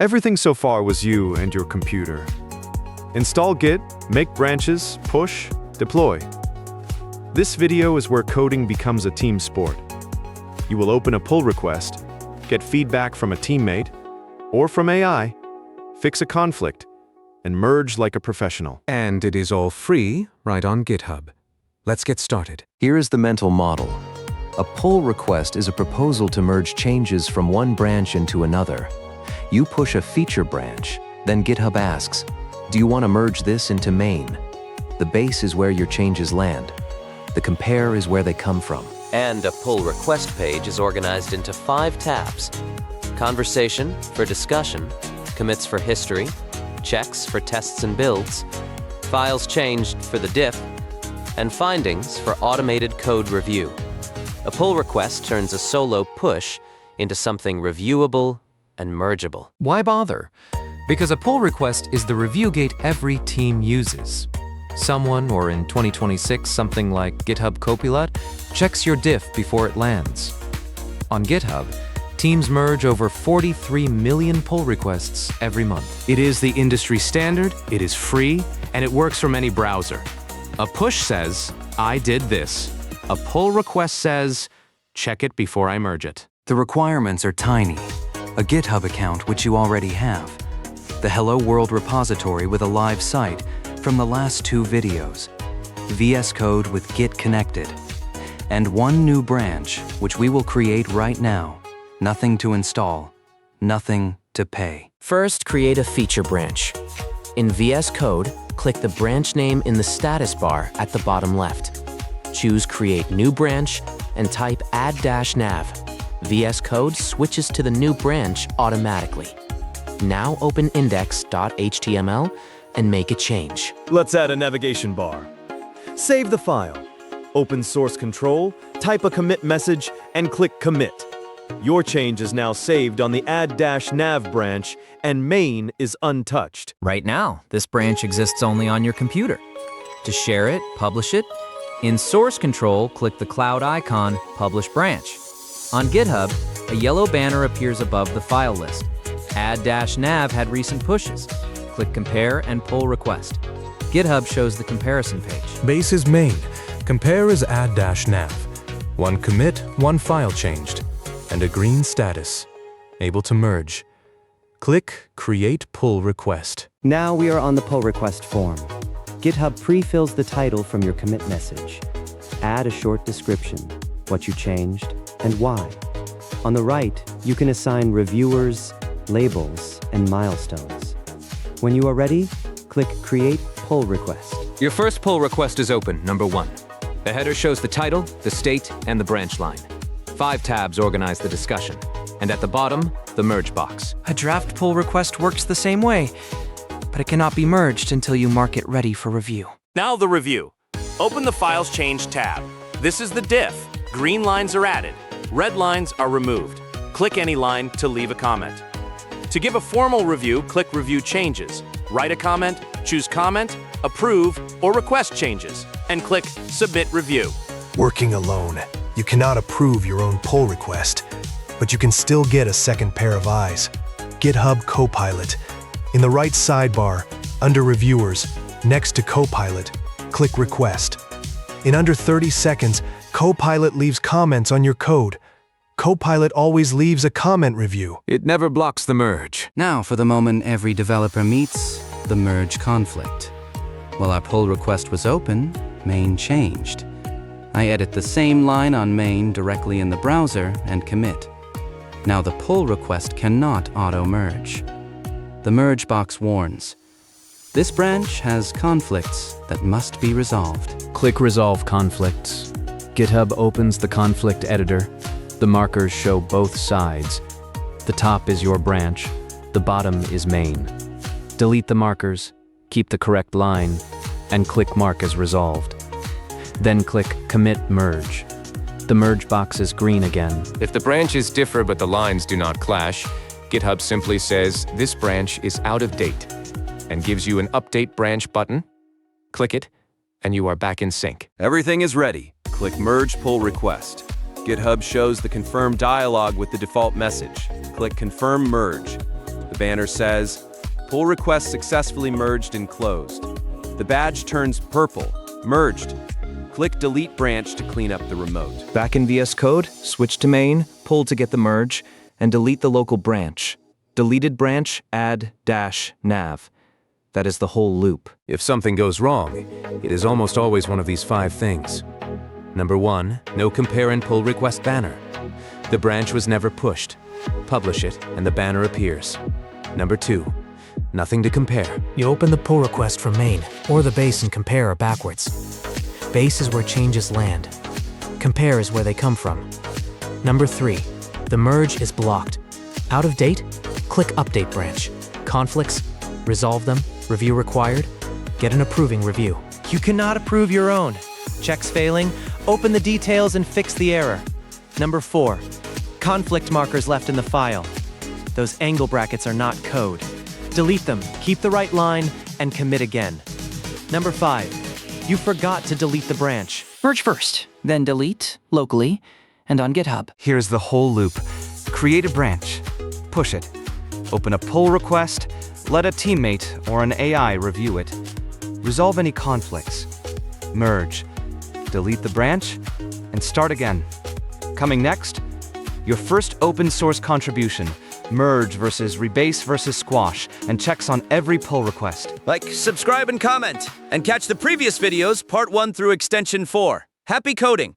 Everything so far was you and your computer. Install Git, make branches, push, deploy. This video is where coding becomes a team sport. You will open a pull request, get feedback from a teammate, or from AI, fix a conflict, and merge like a professional. And it is all free right on GitHub. Let's get started. Here is the mental model. A pull request is a proposal to merge changes from one branch into another. You push a feature branch, then GitHub asks, do you want to merge this into main? The base is where your changes land. The compare is where they come from. And a pull request page is organized into 5 tabs. Conversation for discussion, commits for history, checks for tests and builds, files changed for the diff, and findings for automated code review. A pull request turns a solo push into something reviewable and mergeable. Why bother? Because a pull request is the review gate every team uses. Someone, or in 2026, something like GitHub Copilot, checks your diff before it lands. On GitHub, teams merge over 43 million pull requests every month. It is the industry standard, it is free, and it works from any browser. A push says, I did this. A pull request says, check it before I merge it. The requirements are tiny. A GitHub account, which you already have. The Hello World repository with a live site from the last 2 videos. VS Code with Git connected. And 1 new branch, which we will create right now. Nothing to install. Nothing to pay. First, create a feature branch. In VS Code, click the branch name in the status bar at the bottom left. Choose Create New Branch and type add-nav. VS Code switches to the new branch automatically. Now open index.html and make a change. Let's add a navigation bar. Save the file. Open source control, type a commit message, and click Commit. Your change is now saved on the add-nav branch, and main is untouched. Right now, this branch exists only on your computer. To share it, publish it. In source control, click the cloud icon, Publish Branch. On GitHub, a yellow banner appears above the file list. Add-nav had recent pushes. Click Compare and Pull Request. GitHub shows the comparison page. Base is main. Compare is add-nav. 1 commit, 1 file changed. And a green status. Able to merge. Click Create Pull Request. Now we are on the pull request form. GitHub pre-fills the title from your commit message. Add a short description, what you changed, and why. On the right, you can assign reviewers, labels, and milestones. When you are ready, click Create Pull Request. Your first pull request is open, number 1. The header shows the title, the state, and the branch line. 5 tabs organize the discussion. And at the bottom, the merge box. A draft pull request works the same way, but it cannot be merged until you mark it ready for review. Now the review. Open the Files Change tab. This is the diff. Green lines are added. Red lines are removed. Click any line to leave a comment. To give a formal review, click Review Changes. Write a comment, choose Comment, Approve, or Request Changes, and click Submit Review. Working alone, you cannot approve your own pull request, but you can still get a second pair of eyes. GitHub Copilot. In the right sidebar, under Reviewers, next to Copilot, click Request. In under 30 seconds, Copilot leaves comments on your code. Copilot always leaves a comment review. It never blocks the merge. Now for the moment every developer meets the merge conflict. While our pull request was open, main changed. I edit the same line on main directly in the browser and commit. Now the pull request cannot auto-merge. The merge box warns. This branch has conflicts that must be resolved. Click Resolve Conflicts. GitHub opens the conflict editor. The markers show both sides. The top is your branch. The bottom is main. Delete the markers, keep the correct line, and click Mark as resolved. Then click Commit Merge. The merge box is green again. If the branches differ but the lines do not clash, GitHub simply says this branch is out of date and gives you an Update Branch button. Click it, and you are back in sync. Everything is ready. Click Merge Pull Request. GitHub shows the confirm dialog with the default message. Click Confirm Merge. The banner says, pull request successfully merged and closed. The badge turns purple, merged. Click delete branch to clean up the remote. Back in VS Code, switch to main, pull to get the merge, and delete the local branch. Deleted branch, add -nav. That is the whole loop. If something goes wrong, it is almost always one of these 5 things. Number 1, no compare and pull request banner. The branch was never pushed. Publish it, and the banner appears. Number 2, nothing to compare. You open the pull request from main, or the base and compare are backwards. Base is where changes land. Compare is where they come from. Number 3, the merge is blocked. Out of date? Click Update branch. Conflicts? Resolve them. Review required? Get an approving review. You cannot approve your own. Checks failing? Open the details and fix the error. Number 4, conflict markers left in the file. Those angle brackets are not code. Delete them, keep the right line, and commit again. Number 5, you forgot to delete the branch. Merge first, then delete, locally, and on GitHub. Here's the whole loop. Create a branch. Push it. Open a pull request. Let a teammate or an AI review it. Resolve any conflicts. Merge. Delete the branch, and start again. Coming next, your first open source contribution. Merge versus rebase versus squash, and checks on every pull request. Like, subscribe, and comment. And catch the previous videos, part 1 through extension 4. Happy coding!